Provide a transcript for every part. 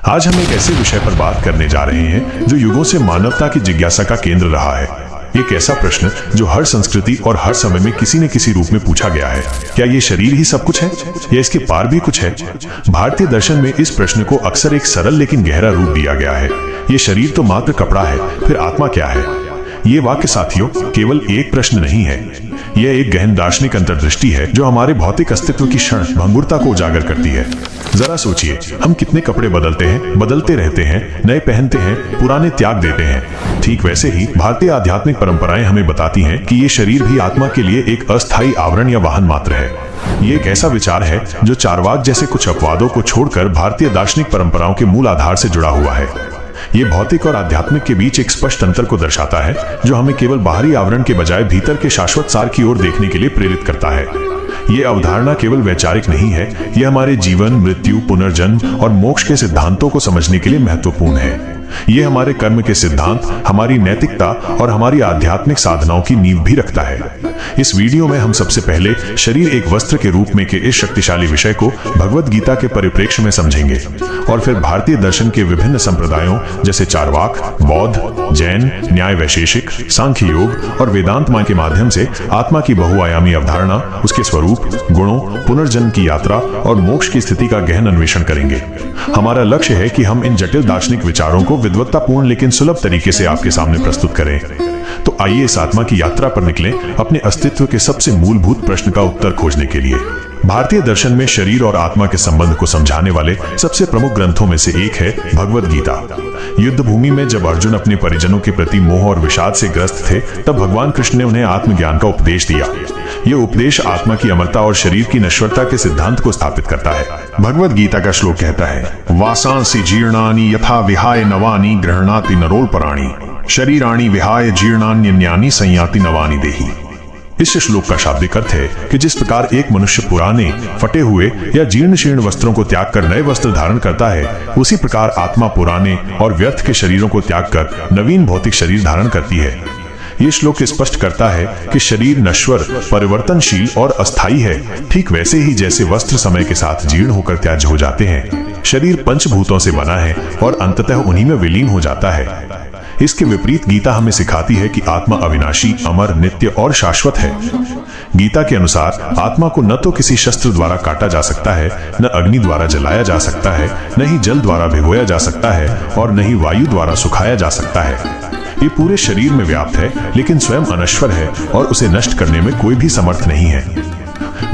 आज हम एक ऐसे विषय पर बात करने जा रहे हैं जो युगों से मानवता की जिज्ञासा का केंद्र रहा है। एक ऐसा प्रश्न जो हर संस्कृति और हर समय में किसी न किसी रूप में पूछा गया है। क्या ये शरीर ही सब कुछ है या इसके पार भी कुछ है? भारतीय दर्शन में इस प्रश्न को अक्सर एक सरल लेकिन गहरा रूप दिया गया है। ये शरीर तो मात्र कपड़ा है, फिर आत्मा क्या है? ये वाक्य साथियों केवल एक प्रश्न नहीं है, यह एक गहन दार्शनिक अंतर्दृष्टि है जो हमारे भौतिक अस्तित्व की क्षण भंगुरता को उजागर करती है। जरा सोचिए, हम कितने कपड़े बदलते हैं, बदलते रहते हैं, नए पहनते हैं, पुराने त्याग देते हैं। ठीक वैसे ही भारतीय आध्यात्मिक परंपराएं हमें बताती हैं कि ये शरीर भी आत्मा के लिए एक अस्थायी आवरण या वाहन मात्र है। ये एक ऐसा विचार है जो चार्वाक जैसे कुछ अपवादों को छोड़कर भारतीय दार्शनिक परंपराओं के मूल आधार से जुड़ा हुआ है। ये भौतिक और आध्यात्मिक के बीच एक स्पष्ट अंतर को दर्शाता है जो हमें केवल बाहरी आवरण के बजाय भीतर के शाश्वत सार की ओर देखने के लिए प्रेरित करता है। ये अवधारणा केवल वैचारिक नहीं है, यह हमारे जीवन, मृत्यु, पुनर्जन्म और मोक्ष के सिद्धांतों को समझने के लिए महत्वपूर्ण है। ये हमारे कर्म के सिद्धांत, हमारी नैतिकता और हमारी आध्यात्मिक साधनाओं की नींव भी रखता है। इस वीडियो में हम सबसे पहले शरीर एक वस्त्र के रूप में के इस शक्तिशाली विषय को भगवद गीता के परिप्रेक्ष्य में समझेंगे और फिर भारतीय दर्शन के विभिन्न संप्रदायों जैसे चार्वाक, बौद्ध, जैन, न्याय वैशेषिक, सांख्य योग और वेदांत के माध्यम से आत्मा की बहुआयामी अवधारणा, उसके स्वरूप, गुणों, पुनर्जन्म की यात्रा और मोक्ष की स्थिति का गहन अन्वेषण करेंगे। हमारा लक्ष्य है कि हम इन जटिल दार्शनिक विचारों को विद्वत्तापूर्ण लेकिन सुलभ तरीके से आपके सामने प्रस्तुत करें। तो आइए इस आत्मा की यात्रा पर निकलें अपने अस्तित्व के सबसे मूलभूत प्रश्न का उत्तर खोजने के लिए। भारतीय दर्शन में शरीर और आत्मा के संबंध को समझाने वाले सबसे प्रमुख ग्रंथों में से एक है भगवद गीता। युद्ध भूमि में जब अर्जुन अपने परिजनों के प्रति मोह और विषाद से ग्रस्त थे, तब भगवान कृष्ण ने उन्हें आत्मज्ञान का उपदेश दिया। यह उपदेश आत्मा की अमरता और शरीर की नश्वरता के सिद्धांत को स्थापित करता है। भगवद गीता का श्लोक कहता है, वासांसि जीर्णानि यथा विहाय नवानि गृह्णाति नरोपराणि शरीराणि विहाय जीर्णान्यन्यानि संयाति नवानि देहि। इस श्लोक का शाब्दिक अर्थ है कि जिस प्रकार एक मनुष्य पुराने, फटे हुए या जीर्ण शीर्ण वस्त्रों को त्याग कर नए वस्त्र धारण करता है, उसी प्रकार आत्मा पुराने और व्यर्थ के शरीरों को त्याग कर नवीन भौतिक शरीर धारण करती है। ये श्लोक स्पष्ट करता है कि शरीर नश्वर, परिवर्तनशील और अस्थायी है, ठीक वैसे ही जैसे वस्त्र समय के साथ जीर्ण होकर त्याज्य हो जाते हैं। शरीर पंचभूतों से बना है और अंततः उन्हीं में विलीन हो जाता है। इसके विपरीत गीता हमें सिखाती है कि आत्मा अविनाशी, अमर, नित्य और शाश्वत है। गीता के अनुसार आत्मा को न तो किसी शस्त्र द्वारा काटा जा सकता है, न अग्नि द्वारा जलाया जा सकता है, न ही जल द्वारा भिगोया जा सकता है और न ही वायु द्वारा सुखाया जा सकता है। ये पूरे शरीर में व्याप्त है, लेकिन स्वयं अनश्वर है और उसे नष्ट करने में कोई भी समर्थ नहीं है।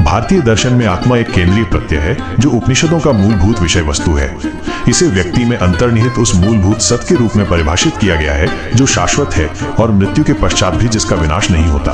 भारतीय दर्शन में आत्मा एक केंद्रीय प्रत्यय है जो उपनिषदों का मूलभूत विषय वस्तु है। इसे व्यक्ति में अंतर्निहित उस मूलभूत सत्य के रूप में परिभाषित किया गया है जो शाश्वत है और मृत्यु के पश्चात भी जिसका विनाश नहीं होता।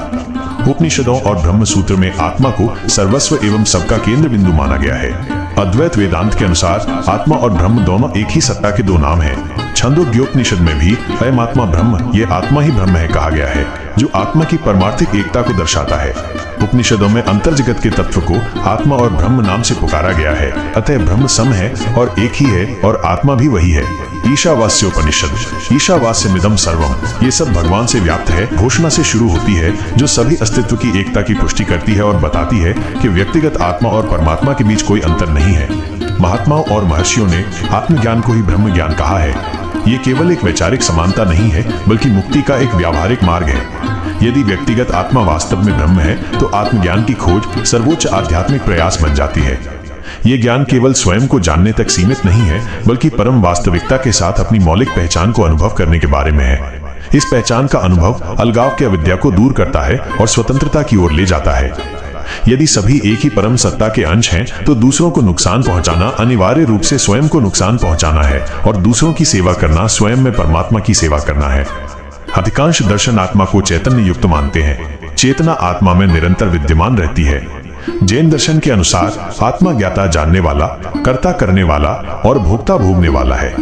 उपनिषदों और ब्रह्म सूत्र में आत्मा को सर्वस्व एवं सबका केंद्र बिंदु माना गया है। अद्वैत वेदांत के अनुसार आत्मा और ब्रह्म दोनों एक ही सत्ता के दो नाम हैं। छंदोग्योपनिषद में भी अयम आत्मा ब्रह्म, ये आत्मा ही ब्रह्म है कहा गया है, जो आत्मा की परमार्थिक एकता को दर्शाता है। उपनिषदों में अंतर्जगत के तत्व को आत्मा और ब्रह्म नाम से पुकारा गया है, अतः ब्रह्म सम है और एक ही है और आत्मा भी वही है। ईशावास्योपनिषद, ईशावास्यमिदं सर्वम, ये सब भगवान से व्याप्त है घोषणा से शुरू होती है जो सभी अस्तित्व की एकता की पुष्टि करती है और बताती है कि व्यक्तिगत आत्मा और परमात्मा के बीच कोई अंतर नहीं है। महात्माओं और महर्षियों ने आत्मज्ञान को ही ब्रह्म ज्ञान कहा है। ये केवल एक वैचारिक समानता नहीं है, बल्कि मुक्ति का एक व्यावहारिक मार्ग है। यदि व्यक्तिगत आत्मा वास्तव में ब्रह्म है, तो आत्मज्ञान की खोज सर्वोच्च आध्यात्मिक प्रयास बन जाती है। ये ज्ञान केवल स्वयं को जानने तक सीमित नहीं है, बल्कि परम वास्तविकता के साथ अपनी मौलिक पहचान को अनुभव करने के बारे में है। इस पहचान का अनुभव अलगाव के अविद्या को दूर करता है और स्वतंत्रता की ओर ले जाता है। यदि सभी एक ही परम सत्ता के अंश हैं, तो दूसरों को नुकसान पहुंचाना अनिवार्य रूप से स्वयं को नुकसान पहुंचाना है और दूसरों की सेवा करना स्वयं में परमात्मा की सेवा करना है। अधिकांश दर्शन आत्मा को चैतन्य युक्त मानते हैं। चेतना आत्मा में निरंतर विद्यमान रहती है। जैन दर्शन के अनुसार आत्मा ज्ञाता जानने वाला, कर्ता करने वाला और भोक्ता भोगने वाला है।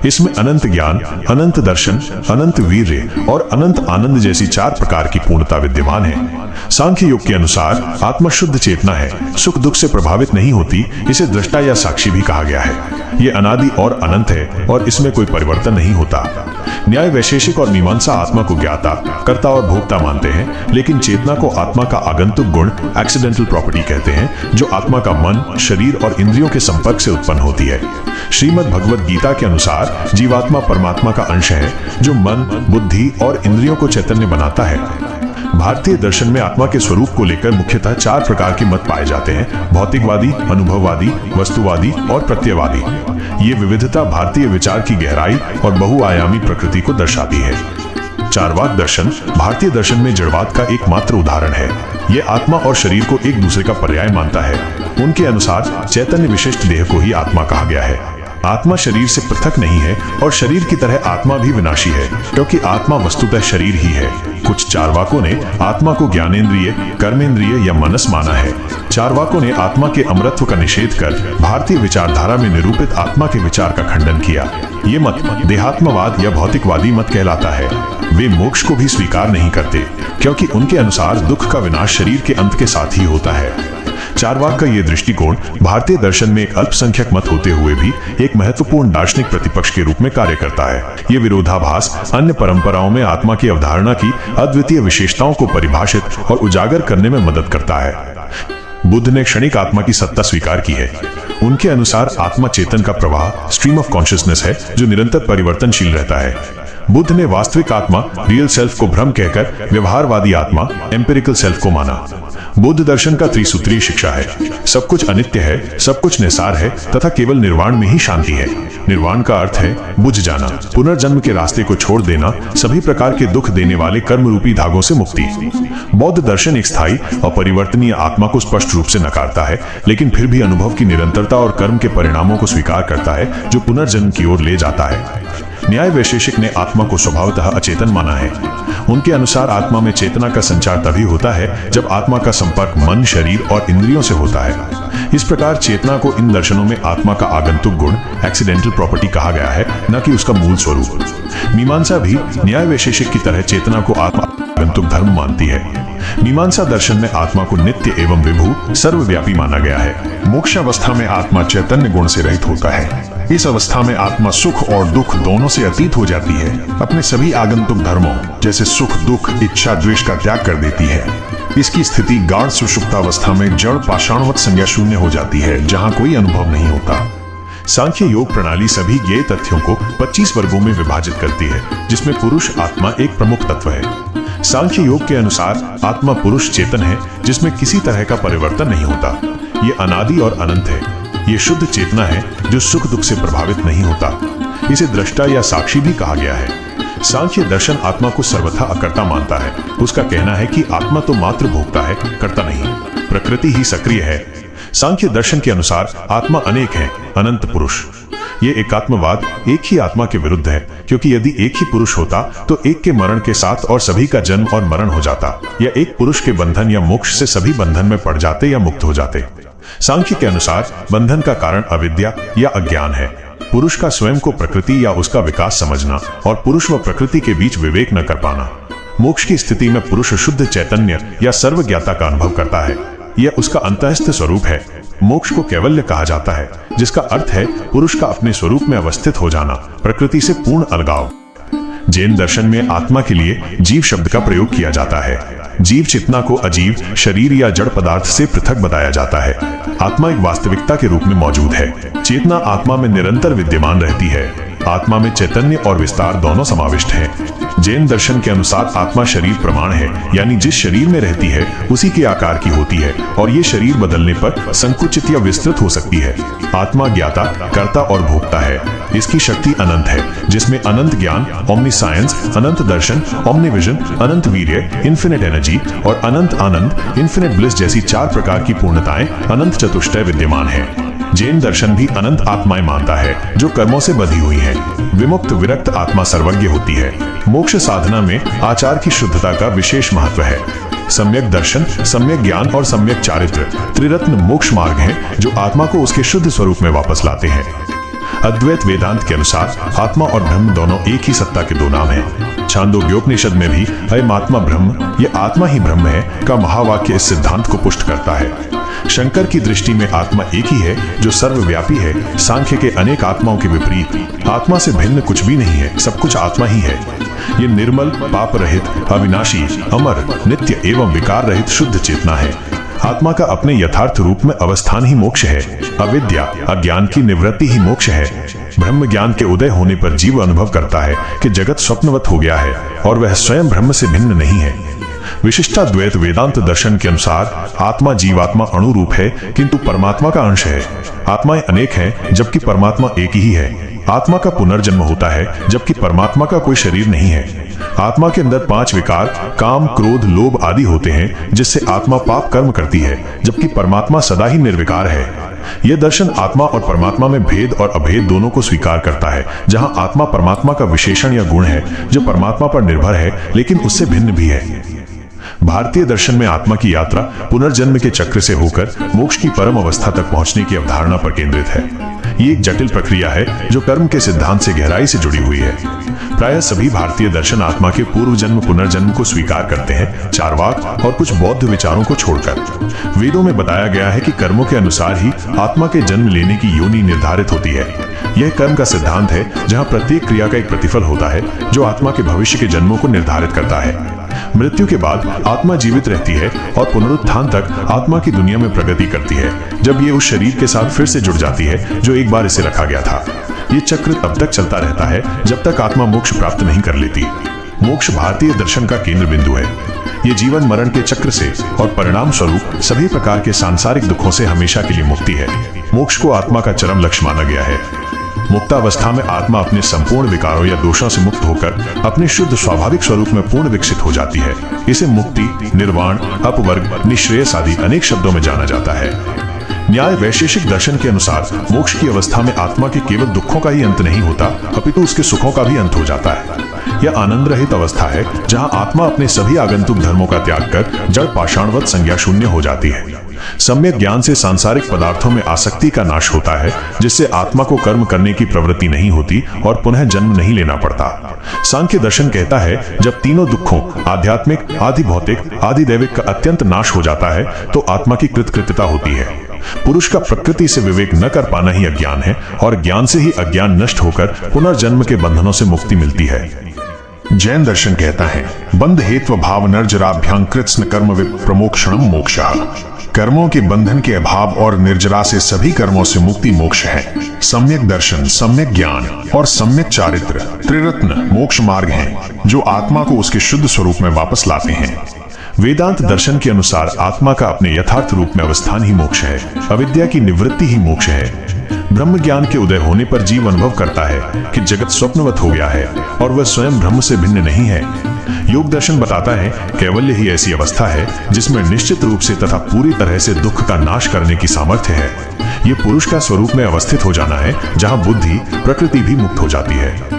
इसमें अनंत ज्ञान, अनंत दर्शन, अनंत वीर्य और अनंत आनंद जैसी चार प्रकार की पूर्णता विद्यमान है। सांख्य योग के अनुसार आत्मा शुद्ध चेतना है, सुख दुख से प्रभावित नहीं होती, इसे दृष्टा या साक्षी भी कहा गया है। ये अनादि और अनंत है और इसमें कोई परिवर्तन नहीं होता। न्याय वैशेषिक और मीमांसा आत्मा को ज्ञाता, कर्ता और भोक्ता मानते हैं, लेकिन चेतना को आत्मा का आगंतुक गुण, एक्सीडेंटल प्रॉपर्टी प्रॉपर्टी कहते हैं, जो आत्मा का मन, शरीर और इंद्रियों के संपर्क से उत्पन्न होती है। श्रीमद् भगवद गीता के अनुसार जीवात्मा परमात्मा का अंश है, जो मन, बुद्धि और इंद्रियों को चैतन्य बनाता है। भारतीय दर्शन में आत्मा के स्वरूप को लेकर मुख्यतः 4 प्रकार के मत पाए जाते हैं: भौतिकवादी, अनुभववादी, वस्तुवादी और प्रत्ययवादी। ये विविधता भारतीय विचार की गहराई और बहुआयामी प्रकृति को दर्शाती है। चार्वाक दर्शन भारतीय दर्शन में जड़वाद का एकमात्र उदाहरण है। ये आत्मा और शरीर को एक दूसरे का पर्याय मानता है। उनके अनुसार चैतन्य विशिष्ट देह को ही आत्मा कहा गया है। आत्मा शरीर से पृथक नहीं है और शरीर की तरह आत्मा भी विनाशी है, क्योंकि आत्मा वस्तुतः शरीर ही है। कुछ चार्वाकों ने आत्मा को ज्ञानेंद्रिय, कर्मेंद्रिय या मनस माना है। चार्वाकों ने आत्मा के अमरत्व का निषेध कर भारतीय विचारधारा में निरूपित आत्मा के विचार का खंडन किया। ये मत देहात्मवाद या भौतिकवादी मत कहलाता है। वे मोक्ष को भी स्वीकार नहीं करते, क्योंकि उनके अनुसार दुख का विनाश शरीर के अंत के साथ ही होता है। चार्वाक का यह दृष्टिकोण भारतीय दर्शन में एक अल्पसंख्यक मत होते हुए भी एक महत्वपूर्ण दार्शनिक प्रतिपक्ष के रूप में कार्य करता है। ये विरोधाभास अन्य परंपराओं में आत्मा की अवधारणा की अद्वितीय विशेषताओं को परिभाषित और उजागर करने में मदद करता है। बुद्ध ने क्षणिक आत्मा की सत्ता स्वीकार की है। उनके अनुसार आत्मा चेतन का प्रवाह, स्ट्रीम ऑफ कॉन्शियसनेस है, जो निरंतर परिवर्तनशील रहता है। बुद्ध ने वास्तविक आत्मा, रियल सेल्फ को भ्रम कहकर व्यवहारवादी आत्मा, एम्पिरिकल सेल्फ को माना। बुद्ध दर्शन का त्रिसूत्रीय शिक्षा है: सब कुछ अनित्य है, सब कुछ निसार है तथा केवल निर्वाण में ही शांति है। निर्वाण का अर्थ है बुझ जाना, पुनर्जन्म के रास्ते को छोड़ देना, सभी प्रकार के दुख देने वाले कर्म रूपी धागों से मुक्ति। बौद्ध दर्शन एक स्थायी और परिवर्तनीय आत्मा को स्पष्ट रूप से नकारता है, लेकिन फिर भी अनुभव की निरंतरता और कर्म के परिणामों को स्वीकार करता है, जो पुनर्जन्म की ओर ले जाता है। न्याय वैशेषिक ने आत्मा को स्वभावतः अचेतन माना है। उनके अनुसार आत्मा में चेतना का संचार तभी होता है जब आत्मा का संपर्क मन, शरीर और इंद्रियों से होता है। इस प्रकार चेतना को इन दर्शनों में आत्मा का आगंतुक गुण, एक्सीडेंटल प्रॉपर्टी कहा गया है, न कि उसका मूल स्वरूप। मीमांसा भी न्याय वैशेषिक की तरह चेतना को आत्मा आगंतुक धर्म मानती है। मीमांसा दर्शन में आत्मा को नित्य एवं विभु, सर्वव्यापी माना गया है। मोक्ष अवस्था में आत्मा चैतन्य गुण से रहित होता है। इस अवस्था में आत्मा सुख और दुख दोनों से अतीत हो जाती है। अपने सभी आगंतुक धर्मों जैसे सुख, दुख, इच्छा, द्वेष का त्याग कर देती है। इसकी स्थिति गाढ़ सुषुप्तावस्था में जड़ पाषाणवत संज्ञा शून्य हो जाती है, जहाँ कोई अनुभव नहीं होता। सांख्य योग प्रणाली सभी ज्ञेय तथ्यों को 25 वर्गों में विभाजित करती है, जिसमें पुरुष आत्मा एक प्रमुख तत्व है। सांख्य योग के अनुसार आत्मा पुरुष चेतन है, जिसमें किसी तरह का परिवर्तन नहीं होता। ये अनादि और अनंत है। ये शुद्ध चेतना है, जो सुख दुख से प्रभावित नहीं होता। इसे दृष्टा या साक्षी भी कहा गया है। सांख्य दर्शन आत्मा को सर्वथा अकर्ता मानता है। उसका कहना है कि आत्मा तो मात्र भोगता है, कर्ता नहीं। प्रकृति ही सक्रिय है। सांख्य दर्शन के अनुसार आत्मा अनेक है, अनंत पुरुष। ये एकात्मवाद एक ही आत्मा के विरुद्ध है, क्योंकि यदि एक ही पुरुष होता तो एक के मरण के साथ और सभी का जन्म और मरण हो जाता, या एक पुरुष के बंधन या मोक्ष से सभी बंधन में पड़ जाते या मुक्त हो जाते। सांख्य के अनुसार बंधन का कारण अविद्या या अज्ञान है। पुरुष का स्वयं को प्रकृति या उसका विकास समझना और पुरुष व प्रकृति के बीच विवेक न कर पाना। मोक्ष की स्थिति में पुरुष शुद्ध चैतन्य या सर्वज्ञाता का अनुभव करता है। यह उसका अंतःस्थ स्वरूप है। मोक्ष को कैवल्य कहा जाता है, जिसका अर्थ है पुरुष का अपने स्वरूप में अवस्थित हो जाना, प्रकृति से पूर्ण अलगाव। जैन दर्शन में आत्मा के लिए जीव शब्द का प्रयोग किया जाता है। जीव चेतना को अजीव, शरीर या जड़ पदार्थ से पृथक बताया जाता है। आत्मा एक वास्तविकता के रूप में मौजूद है। चेतना आत्मा में निरंतर विद्यमान रहती है। आत्मा में चैतन्य और विस्तार दोनों समाविष्ट हैं। जैन दर्शन के अनुसार आत्मा शरीर प्रमाण है, यानी जिस शरीर में रहती है उसी के आकार की होती है, और ये शरीर बदलने पर संकुचित या विस्तृत हो सकती है। आत्मा ज्ञाता, कर्ता और भोक्ता है। इसकी शक्ति अनंत है, जिसमें अनंत ज्ञान, ओमनी साइंस, अनंत दर्शन, ओमनी विजन, अनंत वीर्य, इन्फिनिट एनर्जी और अनंत आनंद, इन्फिनिट ब्लिस जैसी 4 प्रकार की पूर्णताएं, अनंत चतुष्टय विद्यमान है। जैन दर्शन भी अनंत आत्माएं मानता है, जो कर्मों से बंधी हुई हैं। विमुक्त विरक्त आत्मा सर्वज्ञ होती है। मोक्ष साधना में आचार की शुद्धता का विशेष महत्व है। सम्यक दर्शन, सम्यक ज्ञान और सम्यक चारित्र त्रिरत्न मोक्ष मार्ग हैं, जो आत्मा को उसके शुद्ध स्वरूप में वापस लाते हैं। अद्वैत वेदांत के अनुसार आत्मा और ब्रह्म दोनों एक ही सत्ता के दो नाम हैं। छांदोग्योपनिषद में भी अयम आत्मा ब्रह्म, ये आत्मा ही ब्रह्म है का महावाक्य इस सिद्धांत को पुष्ट करता है। शंकर की दृष्टि में आत्मा एक ही है, जो सर्वव्यापी है। सांख्य के अनेक आत्माओं के विपरीत आत्मा से भिन्न कुछ भी नहीं है, सब कुछ आत्मा ही है। ये निर्मल, पाप रहित, अविनाशी, अमर, नित्य एवं विकार रहित शुद्ध चेतना है। आत्मा का अपने यथार्थ रूप में अवस्थान ही मोक्ष है। अविद्या अज्ञान की निवृत्ति ही मोक्ष है। ब्रह्म ज्ञान के उदय होने पर जीव अनुभव करता है कि जगत स्वप्नवत हो गया है और वह स्वयं ब्रह्म से भिन्न नहीं है। विशिष्टाद्वैत वेदांत दर्शन के अनुसार आत्मा जीवात्मा अणु रूप है, किंतु परमात्मा का अंश है। आत्माएं अनेक हैं, जबकि परमात्मा एक ही है। आत्मा का पुनर्जन्म होता है, जबकि परमात्मा का कोई शरीर नहीं है। आत्मा के अंदर 5 विकार काम, क्रोध, लोभ आदि होते हैं, जिससे आत्मा पाप कर्म करती है, जबकि परमात्मा सदा ही निर्विकार है। यह दर्शन आत्मा और परमात्मा में भेद और अभेद दोनों को स्वीकार करता है, जहां आत्मा परमात्मा का विशेषण या गुण है जो परमात्मा पर निर्भर है, लेकिन उससे भिन्न भी है। भारतीय दर्शन में आत्मा की यात्रा पुनर्जन्म के चक्र से होकर मोक्ष की परम अवस्था तक पहुंचने की अवधारणा पर केंद्रित है। ये एक जटिल प्रक्रिया है जो कर्म के सिद्धांत से गहराई से जुड़ी हुई है। प्रायः सभी भारतीय दर्शन आत्मा के पूर्व जन्म पुनर्जन्म को स्वीकार करते हैं, चार्वाक और कुछ बौद्ध विचारों को छोड़कर। वेदों में बताया गया है कि कर्मों के अनुसार ही आत्मा के जन्म लेने की योनि निर्धारित होती है। यह कर्म का सिद्धांत है, जहां प्रत्येक क्रिया का एक प्रतिफल होता है जो आत्मा के भविष्य के जन्मों को निर्धारित करता है। मृत्यु के बाद आत्मा जीवित रहती है और पुनरुत्थान तक आत्मा की दुनिया में प्रगति करती है, जब ये उस शरीर के साथ फिर से जुड़ जाती है जो एक बार इसे रखा गया था। ये चक्र तब तक चलता रहता है जब तक आत्मा मोक्ष प्राप्त नहीं कर लेती। मोक्ष भारतीय दर्शन का केंद्र बिंदु है। ये जीवन मरण के चक्र से और परिणाम स्वरूप सभी प्रकार के सांसारिक दुखों से हमेशा के लिए मुक्ति है। मोक्ष को आत्मा का चरम लक्ष्य माना गया है। मुक्तावस्था में आत्मा अपने संपूर्ण विकारों या दोषों से मुक्त होकर अपने शुद्ध स्वाभाविक स्वरूप में पूर्ण विकसित हो जाती है। इसे मुक्ति, निर्वाण, अपवर्ग, निश्रेयस आदि अनेक शब्दों में जाना जाता है। न्याय वैशेषिक दर्शन के अनुसार मोक्ष की अवस्था में आत्मा के केवल दुखों का ही अंत नहीं होता, अपितु उसके सुखों का भी अंत हो जाता है। यह आनंद रहित अवस्था है, जहां आत्मा अपने सभी आगंतुक धर्मों का त्याग कर जड़ पाषाणवत संज्ञा शून्य हो जाती है। सम्यक ज्ञान से सांसारिक पदार्थों में आसक्ति का नाश होता है, जिससे आत्मा को कर्म करने की प्रवृत्ति नहीं होती और पुनः जन्म नहीं लेना पड़ता। सांख्य दर्शन कहता है, जब तीनों दुखों आध्यात्मिक, आदि भौतिक, आदि दैविक का अत्यंत नाश हो जाता है तो आत्मा की कृतकृत्यता होती है। पुरुष का प्रकृति से विवेक न कर पाना ही अज्ञान है और ज्ञान से ही अज्ञान नष्ट होकर पुनर्जन्म के बंधनों से मुक्ति मिलती है। जैन दर्शन कहता है, बंध हेत्व भाव नर्जराभ्यां कृत्स्न कर्म विप्रमोक्षणम मोक्षः। कर्मों के बंधन के अभाव और निर्जरा से सभी कर्मों से मुक्ति मोक्ष है। सम्यक दर्शन, सम्यक ज्ञान और सम्यक चारित्र त्रिरत्न मोक्ष मार्ग हैं, जो आत्मा को उसके शुद्ध स्वरूप में वापस लाते हैं। वेदांत दर्शन के अनुसार आत्मा का अपने यथार्थ रूप में अवस्थान ही मोक्ष है। अविद्या की निवृत्ति ही मोक्ष है। ब्रह्म ज्ञान के उदय होने पर जीव अनुभव करता है कि जगत स्वप्नवत हो गया है और वह स्वयं ब्रह्म से भिन्न नहीं है। योग दर्शन बताता है, कैवल्य ही ऐसी अवस्था है जिसमें निश्चित रूप से तथा पूरी तरह से दुख का नाश करने की सामर्थ्य है। ये पुरुष का स्वरूप में अवस्थित हो जाना है, जहां बुद्धि, प्रकृति भी मुक्त हो जाती है।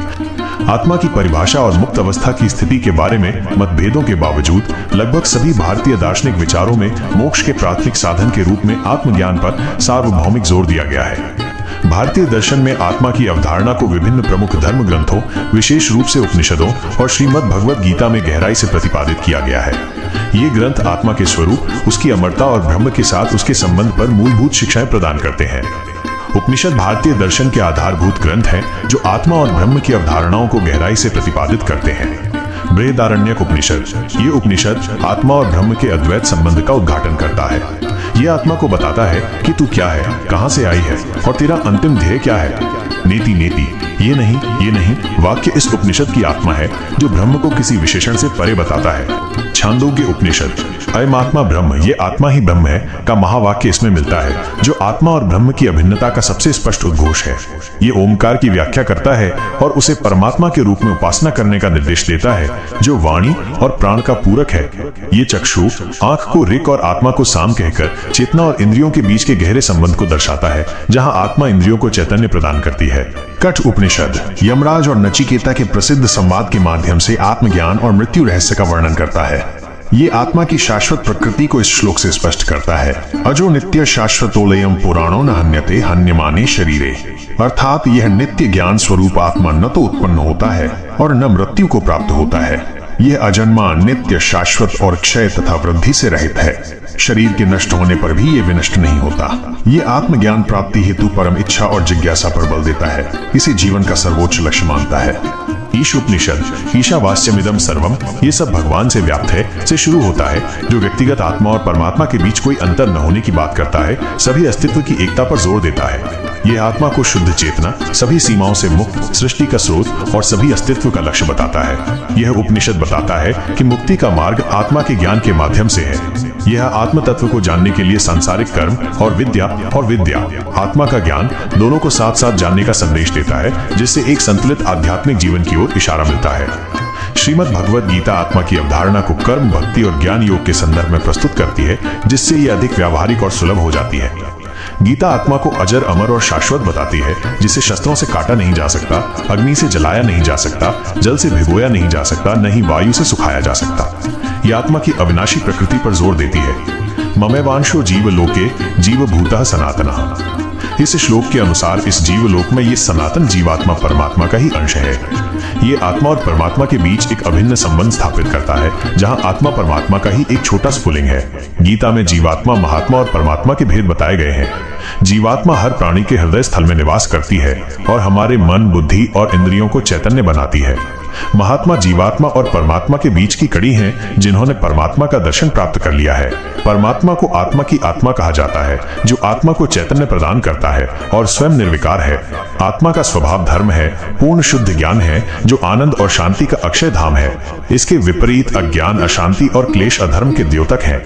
आत्मा की परिभाषा और मुक्त अवस्था की स्थिति के बारे में मतभेदों के बावजूद लगभग सभी भारतीय दार्शनिक विचारों में मोक्ष के प्राथमिक साधन के रूप में आत्मज्ञान पर सार्वभौमिक जोर दिया गया है। भारतीय दर्शन में आत्मा की अवधारणा को विभिन्न प्रमुख धर्म ग्रंथों, विशेष रूप से उपनिषदों और श्रीमद् भगवद गीता में गहराई से प्रतिपादित किया गया है। ये ग्रंथ आत्मा के स्वरूप, उसकी अमरता और ब्रह्म के साथ उसके संबंध पर मूलभूत शिक्षाएं प्रदान करते हैं। उपनिषद भारतीय दर्शन के आधारभूत ग्रंथ हैं, जो आत्मा और ब्रह्म की अवधारणाओं को गहराई से प्रतिपादित करते हैं। बृहदारण्यक उपनिषद, ये उपनिषद आत्मा और ब्रह्म के अद्वैत संबंध का उद्घाटन करता है। ये आत्मा को बताता है कि तू क्या है, कहां से आई है और तेरा अंतिम ध्येय क्या है। नेति नेति, ये नहीं वाक्य इस उपनिषद की आत्मा है, जो ब्रह्म को किसी विशेषण से परे बताता है। छांदोग्य उपनिषद, अयम आत्मा ब्रह्म, ये आत्मा ही ब्रह्म है का महावाक्य इसमें मिलता है, जो आत्मा और ब्रह्म की अभिन्नता का सबसे स्पष्ट उद्घोष है। ये ओमकार की व्याख्या करता है और उसे परमात्मा के रूप में उपासना करने का निर्देश देता है, जो वाणी और प्राण का पूरक है। ये चक्षु आंख को ऋक और आत्मा को साम कहकर चेतना और इंद्रियों के बीच के गहरे संबंध को दर्शाता है, जहां आत्मा इंद्रियों को चैतन्य प्रदान करती है। कठ उपनिषद यमराज और नचिकेता के प्रसिद्ध संवाद के माध्यम से आत्मज्ञान और मृत्यु रहस्य का वर्णन करता है। ये आत्मा की शाश्वत प्रकृति को इस श्लोक से स्पष्ट करता है, अजो नित्य शाश्वतोलयम पुराणो न हन्यते हन्यमाने शरीरे। अर्थात यह नित्य ज्ञान स्वरूप आत्मा न तो उत्पन्न होता है और न मृत्यु को प्राप्त होता है। यह अजन्मा, नित्य, शाश्वत और क्षय तथा वृद्धि से रहित है। शरीर के नष्ट होने पर भी ये विनष्ट नहीं होता। ये आत्मज्ञान प्राप्ति हेतु परम इच्छा और जिज्ञासा पर बल देता है। इसे जीवन का सर्वोच्च लक्ष्य मानता है। ईश उपनिषद ईशावास्यमिदं सर्वम, ये सब भगवान से व्याप्त है से शुरू होता है, जो व्यक्तिगत आत्मा और परमात्मा के बीच कोई अंतर न होने की बात करता है, सभी अस्तित्व की एकता पर जोर देता है। यह आत्मा को शुद्ध चेतना, सभी सीमाओं से मुक्त, सृष्टि का स्रोत और सभी अस्तित्व का लक्ष्य बताता है। यह उपनिषद बताता है कि मुक्ति का मार्ग आत्मा के ज्ञान के माध्यम से है। यह आत्म तत्व को जानने के लिए सांसारिक कर्म और विद्या आत्मा का ज्ञान दोनों को साथ साथ जानने का संदेश देता है, जिससे एक संतुलित आध्यात्मिक जीवन की ओर इशारा मिलता है। श्रीमद् भगवद गीता आत्मा की अवधारणा को कर्म, भक्ति और ज्ञान योग के संदर्भ में प्रस्तुत करती है, जिससे यह अधिक व्यावहारिक और सुलभ हो जाती है। गीता आत्मा को अजर, अमर और शाश्वत बताती है, जिसे शस्त्रों से काटा नहीं जा सकता, अग्नि से जलाया नहीं जा सकता, जल से भिगोया नहीं जा सकता, न ही वायु से सुखाया जा सकता। यह आत्मा की अविनाशी प्रकृति पर जोर देती है। ममेवांशो जीव लोके जीव भूतः सनातनः। इस श्लोक के अनुसार इस जीवलोक में ये सनातन जीवात्मा परमात्मा का ही अंश है। ये आत्मा और परमात्मा के बीच एक अभिन्न संबंध स्थापित करता है, जहां आत्मा परमात्मा का ही एक छोटा स्फुलिंग है। गीता में जीवात्मा, महात्मा और परमात्मा के भेद बताए गए हैं। जीवात्मा हर प्राणी के हृदय स्थल में निवास करती है और हमारे मन, बुद्धि और इंद्रियों को चैतन्य बनाती है। महात्मा जीवात्मा और परमात्मा के बीच की कड़ी हैं, जिन्होंने परमात्मा का दर्शन प्राप्त कर लिया है। परमात्मा को आत्मा की आत्मा कहा जाता है, जो आत्मा को चैतन्य प्रदान करता है और स्वयं निर्विकार है। आत्मा का स्वभाव धर्म है, पूर्ण शुद्ध ज्ञान है, जो आनंद और शांति का अक्षय धाम है। इसके विपरीत अज्ञान, अशांति और क्लेश अधर्म के द्योतक हैं।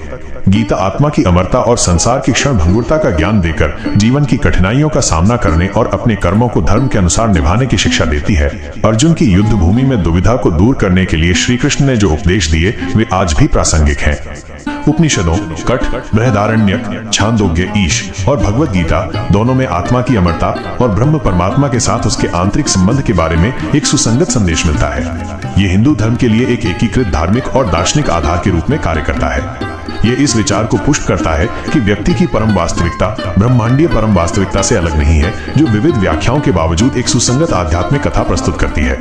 गीता आत्मा की अमरता और संसार की क्षण भंगुरता का ज्ञान देकर जीवन की कठिनाइयों का सामना करने और अपने कर्मों को धर्म के अनुसार निभाने की शिक्षा देती है। अर्जुन की युद्ध भूमि में दुविधा को दूर करने के लिए श्री कृष्ण ने जो उपदेश दिए, वे आज भी प्रासंगिक हैं। उपनिषदों कठ, बृहदारण्यक, छांदोग्य, ईश और भगवद गीता दोनों में आत्मा की अमरता और ब्रह्म परमात्मा के साथ उसके आंतरिक संबंध के बारे में एक सुसंगत संदेश मिलता है। ये हिंदू धर्म के लिए एक एकीकृत धार्मिक और दार्शनिक आधार के रूप में कार्य करता है। यह इस विचार को पुष्ट करता है कि व्यक्ति की परम वास्तविकता ब्रह्मांडीय परम वास्तविकता से अलग नहीं है, जो विविध व्याख्याओं के बावजूद एक सुसंगत आध्यात्मिक कथा प्रस्तुत करती है।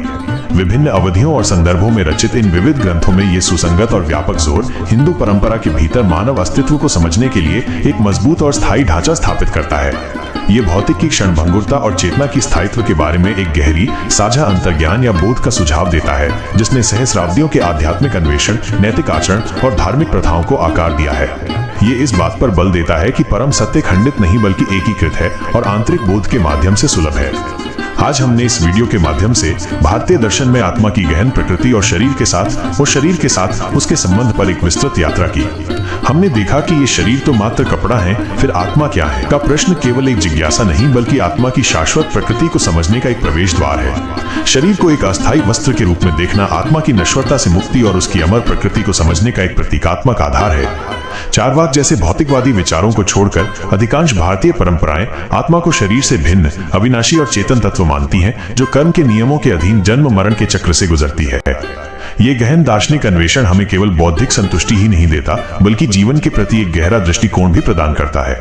विभिन्न अवधियों और संदर्भों में रचित इन विविध ग्रंथों में ये सुसंगत और व्यापक जोर हिंदू परंपरा के भीतर मानव अस्तित्व को समझने के लिए एक मजबूत और स्थायी ढांचा स्थापित करता है। ये भौतिक की क्षण भंगुरता और चेतना की स्थायित्व के बारे में एक गहरी साझा अंतर्ज्ञान या बोध का सुझाव देता है, जिसने सहस्राब्दियों के आध्यात्मिक अन्वेषण, नैतिक आचरण और धार्मिक प्रथाओं को आकार दिया है। ये इस बात पर बल देता है कि परम सत्य खंडित नहीं बल्कि एकीकृत है और आंतरिक बोध के माध्यम से सुलभ है। आज हमने इस वीडियो के माध्यम से भारतीय दर्शन में आत्मा की गहन प्रकृति और शरीर के साथ उसके संबंध पर एक विस्तृत यात्रा की। हमने देखा कि ये शरीर तो मात्र कपड़ा है, फिर आत्मा क्या है का प्रश्न केवल एक जिज्ञासा नहीं बल्कि आत्मा की शाश्वत प्रकृति को समझने का एक प्रवेश द्वार है। शरीर को एक अस्थायी वस्त्र के रूप में देखना आत्मा की नश्वरता से मुक्ति और उसकी अमर प्रकृति को समझने का एक प्रतीकात्मक आधार है। चारवाक जैसे भौतिकवादी विचारों को छोड़कर अधिकांश भारतीय परंपराएं आत्मा को शरीर से भिन्न, अविनाशी और चेतन तत्व मानती हैं, जो कर्म के नियमों के अधीन जन्म मरण के चक्र से गुजरती है। ये गहन दार्शनिक अन्वेषण हमें केवल बौद्धिक संतुष्टि ही नहीं देता, बल्कि जीवन के प्रति एक गहरा दृष्टिकोण भी प्रदान करता है।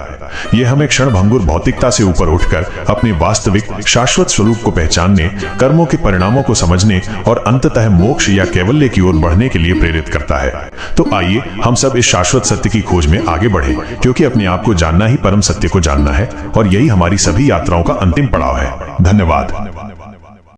यह हमें क्षण भंगुर भौतिकता से ऊपर उठकर अपने वास्तविक शाश्वत स्वरूप को पहचानने, कर्मों के परिणामों को समझने और अंततः मोक्ष या कैवल्य की ओर बढ़ने के लिए प्रेरित करता है। तो आइए हम सब इस शाश्वत सत्य की खोज में आगे बढ़े, क्योंकि अपने आप को जानना ही परम सत्य को जानना है और यही हमारी सभी यात्राओं का अंतिम पड़ाव है। धन्यवाद।